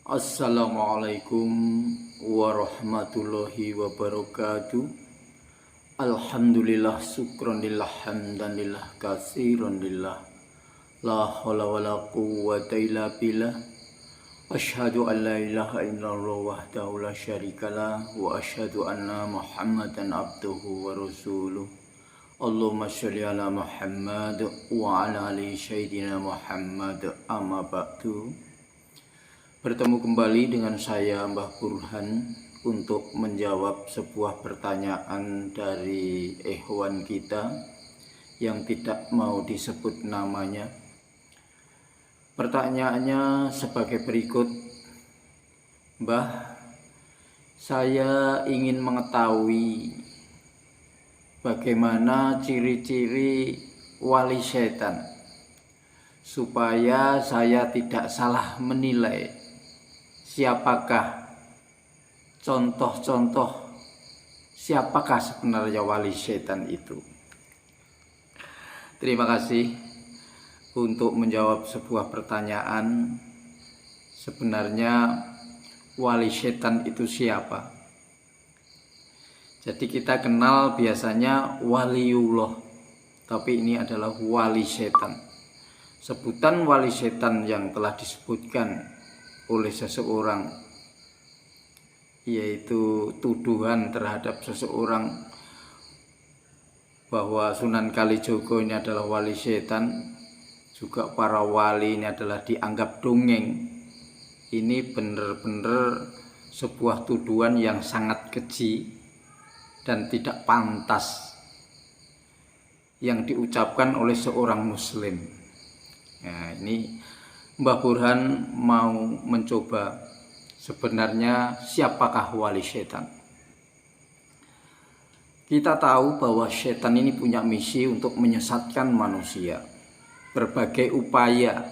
Assalamualaikum warahmatullahi wabarakatuh. Alhamdulillah, syukronillah, hamdanillah, kasironillah, la hawla wala quwwata illa billah. Asyhadu an la ilaha illallah wahdahu la syarikalah wa asyhadu anna Muhammadan abduhu wa rasuluh. Allahumma sholli ala Muhammad wa ala ali sayyidina Muhammad, amma ba'du. Bertemu kembali dengan saya Mbah Burhan untuk menjawab sebuah pertanyaan dari ikhwan kita yang tidak mau disebut namanya. Pertanyaannya sebagai berikut: Mbah, saya ingin mengetahui bagaimana ciri-ciri wali setan supaya saya tidak salah menilai siapakah siapakah sebenarnya wali setan itu. Terima kasih untuk menjawab sebuah pertanyaan. Sebenarnya wali setan itu siapa? Jadi kita kenal biasanya waliullah, tapi ini adalah wali setan. Sebutan wali setan yang telah disebutkan oleh seseorang, yaitu tuduhan terhadap seseorang bahwa Sunan Kalijogo ini adalah wali setan, juga para wali ini adalah dianggap dongeng. Ini benar-benar sebuah tuduhan yang sangat keji dan tidak pantas yang diucapkan oleh seorang muslim. Nah, ini Mbah Burhan mau mencoba sebenarnya siapakah wali setan. Kita tahu bahwa setan ini punya misi untuk menyesatkan manusia. Berbagai upaya,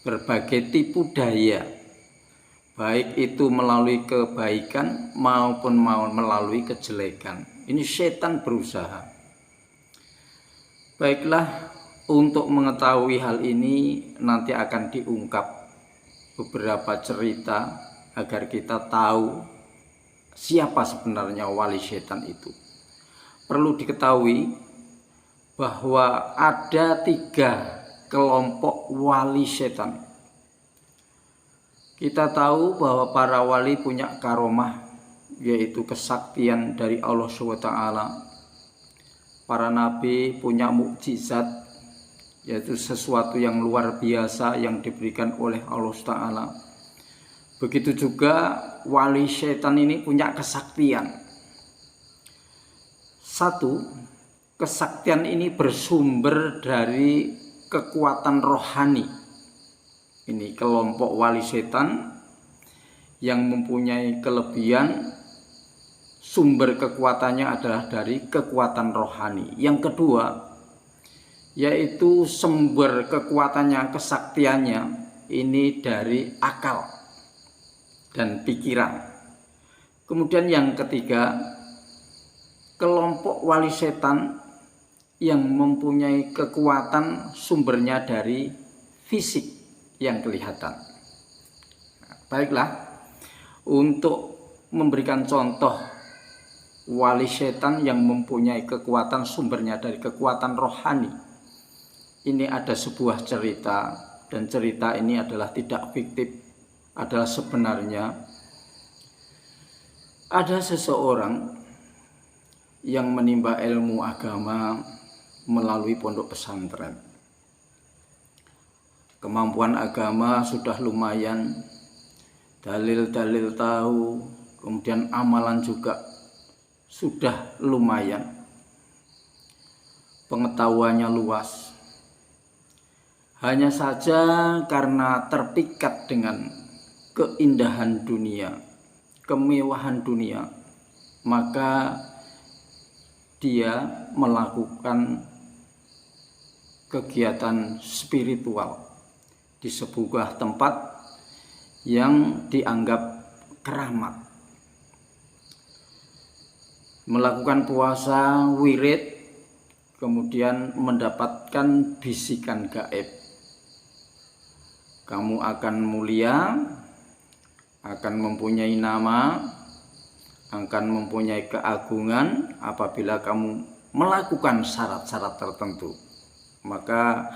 berbagai tipu daya, baik itu melalui kebaikan maupun melalui kejelekan. Ini setan berusaha. Baiklah, untuk mengetahui hal ini nanti akan diungkap beberapa cerita agar kita tahu siapa sebenarnya wali setan itu. Perlu diketahui bahwa ada 3 kelompok wali setan. Kita tahu bahwa para wali punya karomah, yaitu kesaktian dari Allah SWT. Para nabi punya mukjizat, yaitu sesuatu yang luar biasa yang diberikan oleh Allah Ta'ala. Begitu juga wali setan ini punya kesaktian. 1, kesaktian ini bersumber dari kekuatan rohani. Ini kelompok wali setan yang mempunyai kelebihan, sumber kekuatannya adalah dari kekuatan rohani. Yang kedua, yaitu sumber kekuatannya, kesaktiannya ini dari akal dan pikiran. Kemudian yang ketiga, kelompok wali setan yang mempunyai kekuatan sumbernya dari fisik yang kelihatan. Baiklah, untuk memberikan contoh wali setan yang mempunyai kekuatan sumbernya dari kekuatan rohani, ini ada sebuah cerita, dan cerita ini adalah tidak fiktif, adalah sebenarnya ada seseorang yang menimba ilmu agama melalui pondok pesantren. Kemampuan agama sudah lumayan, dalil-dalil tahu, kemudian amalan juga sudah lumayan, pengetahuannya luas. Hanya saja karena terpikat dengan keindahan dunia, kemewahan dunia, maka dia melakukan kegiatan spiritual di sebuah tempat yang dianggap keramat. Melakukan puasa, wirid, kemudian mendapatkan bisikan gaib. Kamu akan mulia, akan mempunyai nama, akan mempunyai keagungan apabila kamu melakukan syarat-syarat tertentu. Maka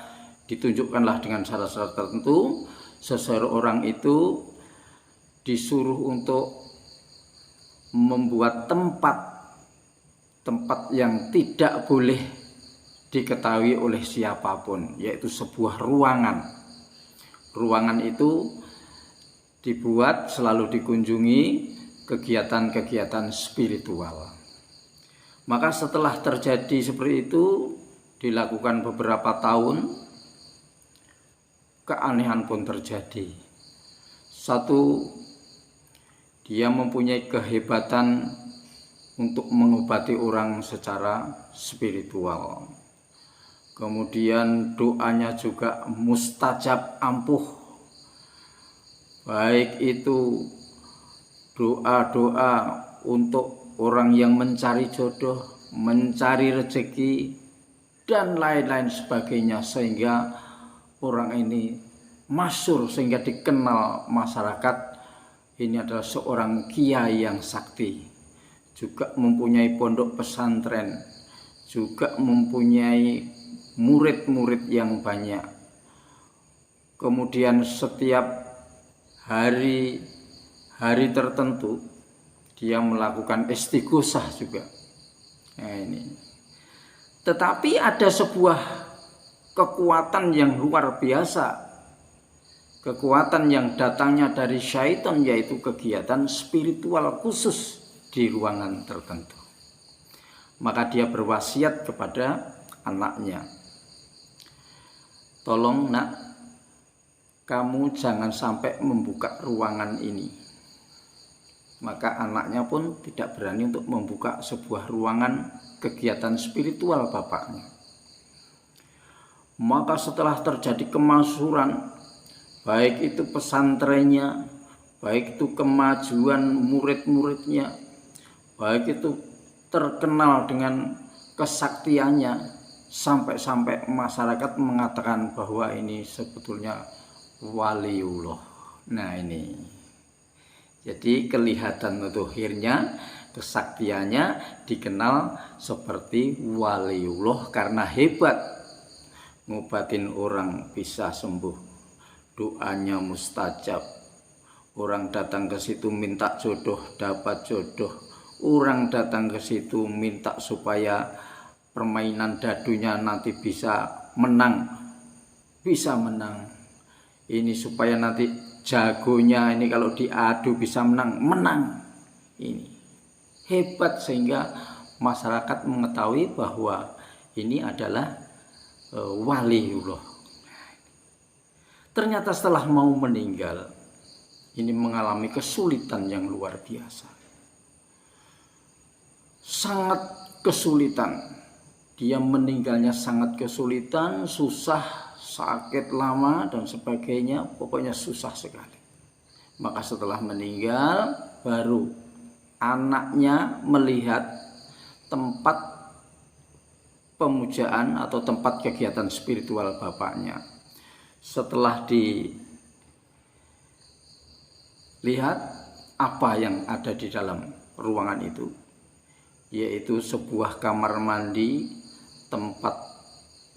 ditunjukkanlah dengan syarat-syarat tertentu, seseorang itu disuruh untuk membuat tempat yang tidak boleh diketahui oleh siapapun, yaitu sebuah ruangan. Ruangan itu dibuat selalu dikunjungi kegiatan-kegiatan spiritual. Maka setelah terjadi seperti itu, dilakukan beberapa tahun, keanehan pun terjadi. Satu, dia mempunyai kehebatan untuk mengobati orang secara spiritual. Kemudian doanya juga mustajab ampuh. Baik itu doa-doa untuk orang yang mencari jodoh, mencari rezeki, dan lain-lain sebagainya, sehingga orang ini masyhur, sehingga dikenal masyarakat ini adalah seorang kiai yang sakti. Juga mempunyai pondok pesantren, juga mempunyai murid-murid yang banyak. Kemudian setiap hari tertentu dia melakukan istighosah juga. Nah, ini. Tetapi ada sebuah kekuatan yang luar biasa, kekuatan yang datangnya dari syaitan, yaitu kegiatan spiritual khusus di ruangan tertentu. Maka dia berwasiat kepada anaknya, tolong nak, kamu jangan sampai membuka ruangan ini. Maka anaknya pun tidak berani untuk membuka sebuah ruangan kegiatan spiritual bapaknya. Maka setelah terjadi kemasyhuran, baik itu pesantrennya, baik itu kemajuan murid-muridnya, baik itu terkenal dengan kesaktiannya, sampai masyarakat mengatakan bahwa ini sebetulnya waliullah. Nah ini, jadi kelihatan akhirnya kesaktiannya dikenal seperti waliullah karena hebat, ngobatin orang bisa sembuh, doanya mustajab, orang datang ke situ minta jodoh dapat jodoh, orang datang ke situ minta supaya permainan dadunya nanti bisa menang. Ini supaya nanti jagonya ini kalau diadu bisa menang. Ini hebat, sehingga masyarakat mengetahui bahwa ini adalah waliullah. Ternyata setelah mau meninggal, ini mengalami kesulitan yang luar biasa. Sangat kesulitan. Dia meninggalnya sangat kesulitan, susah, sakit lama dan sebagainya, pokoknya susah sekali. Maka setelah meninggal, baru anaknya melihat tempat pemujaan atau tempat kegiatan spiritual bapaknya. Setelah dilihat apa yang ada di dalam ruangan itu, yaitu sebuah kamar mandi, tempat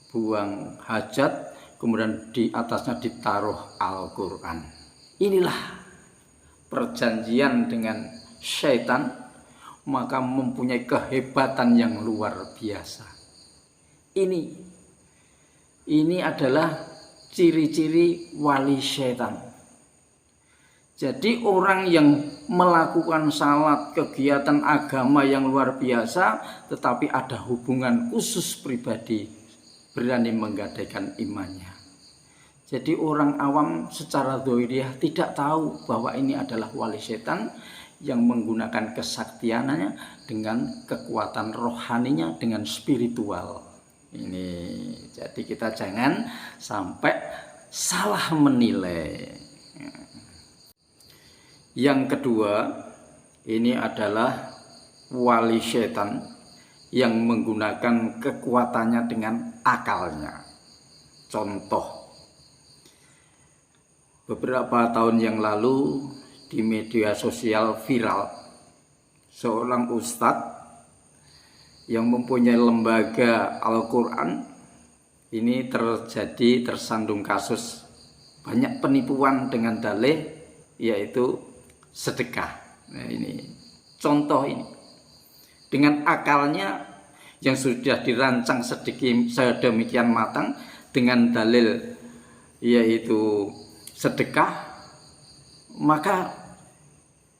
buang hajat, kemudian di atasnya ditaruh Al-Quran. Inilah perjanjian dengan syaitan, maka mempunyai kehebatan yang luar biasa. Ini adalah ciri-ciri wali syaitan. Jadi orang yang melakukan salat, kegiatan agama yang luar biasa, tetapi ada hubungan khusus pribadi, berani menggadaikan imannya. Jadi orang awam secara dhahiriyah tidak tahu bahwa ini adalah wali setan yang menggunakan kesaktiannya dengan kekuatan rohaninya, dengan spiritual. Ini jadi kita jangan sampai salah menilai. Yang kedua, ini adalah wali setan yang menggunakan kekuatannya dengan akalnya. Contoh, beberapa tahun yang lalu di media sosial viral seorang ustadz yang mempunyai lembaga Al-Quran ini tersandung kasus banyak penipuan dengan dalih yaitu sedekah. Nah, ini contoh ini dengan akalnya yang sudah dirancang sedemikian matang dengan dalil yaitu sedekah, maka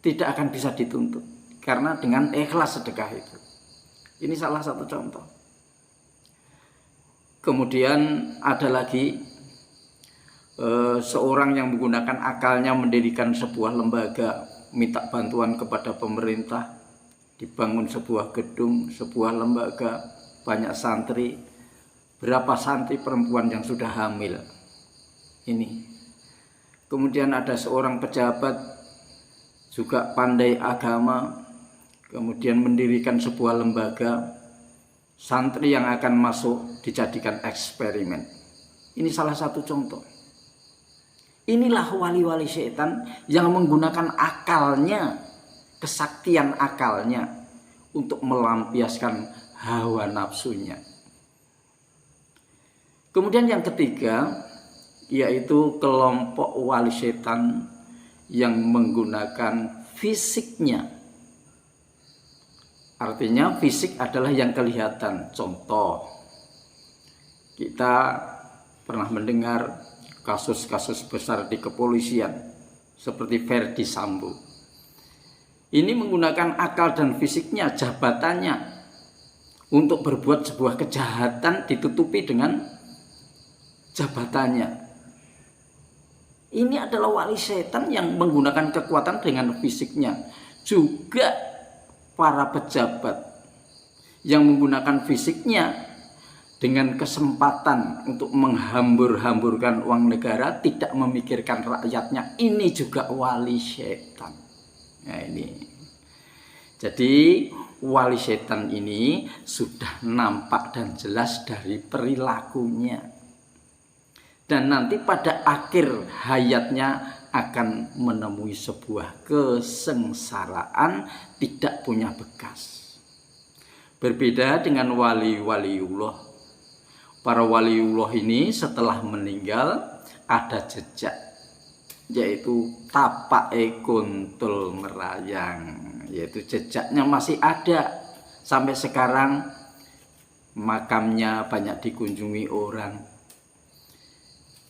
tidak akan bisa dituntut karena dengan ikhlas sedekah itu. Ini salah satu contoh. Kemudian ada lagi seorang yang menggunakan akalnya mendirikan sebuah lembaga, minta bantuan kepada pemerintah, dibangun sebuah gedung, sebuah lembaga, banyak santri, berapa santri perempuan yang sudah hamil. Ini. Kemudian ada seorang pejabat juga pandai agama, kemudian mendirikan sebuah lembaga, santri yang akan masuk dijadikan eksperimen. Ini salah satu contoh. Inilah wali-wali setan yang menggunakan akalnya, kesaktian akalnya untuk melampiaskan hawa nafsunya. Kemudian yang ketiga, yaitu kelompok wali setan yang menggunakan fisiknya. Artinya fisik adalah yang kelihatan. Contoh, kita pernah mendengar kasus-kasus besar di kepolisian seperti Verdi Sambo. Ini menggunakan akal dan fisiknya, jabatannya untuk berbuat sebuah kejahatan ditutupi dengan jabatannya. Ini adalah wali setan yang menggunakan kekuatan dengan fisiknya. Juga para pejabat yang menggunakan fisiknya dengan kesempatan untuk menghambur-hamburkan uang negara, tidak memikirkan rakyatnya. Ini juga wali setan. Nah, ini. Jadi wali setan ini sudah nampak dan jelas dari perilakunya. Dan nanti pada akhir hayatnya akan menemui sebuah kesengsaraan, tidak punya bekas. Berbeda dengan wali-waliullah. Para waliullah ini setelah meninggal ada jejak, yaitu tapae kuntul merayang, yaitu jejaknya masih ada sampai sekarang. Makamnya banyak dikunjungi orang.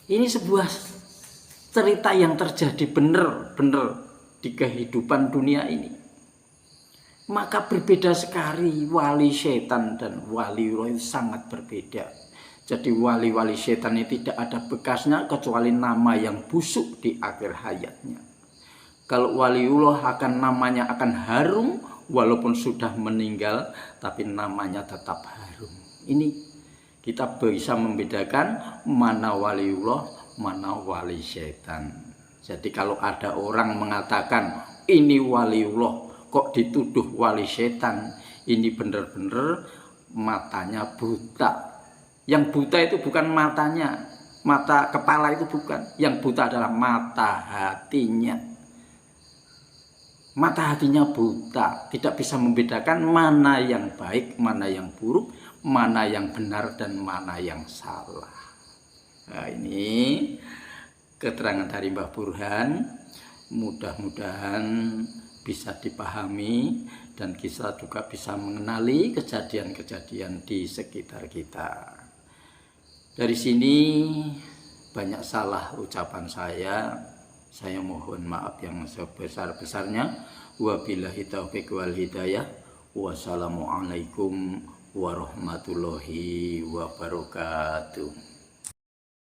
Ini sebuah cerita yang terjadi benar-benar di kehidupan dunia ini. Maka berbeda sekali wali setan dan waliullah itu sangat berbeda. Jadi wali-wali setan ini tidak ada bekasnya kecuali nama yang busuk di akhir hayatnya. Kalau waliullah namanya akan harum walaupun sudah meninggal, tapi namanya tetap harum. Ini kita bisa membedakan mana waliullah, mana wali setan. Jadi kalau ada orang mengatakan ini waliullah kok dituduh wali setan, ini benar-benar matanya buta. Yang buta itu bukan matanya, mata kepala itu bukan. Yang buta adalah mata hatinya. Mata hatinya buta, tidak bisa membedakan mana yang baik, mana yang buruk, mana yang benar dan mana yang salah. Nah, ini keterangan dari Mbah Burhan, mudah-mudahan bisa dipahami dan kita juga bisa mengenali kejadian-kejadian di sekitar kita. Dari sini banyak salah ucapan saya mohon maaf yang sebesar-besarnya. Wabillahi taufiq wal hidayah. Wassalamualaikum warahmatullahi wabarakatuh.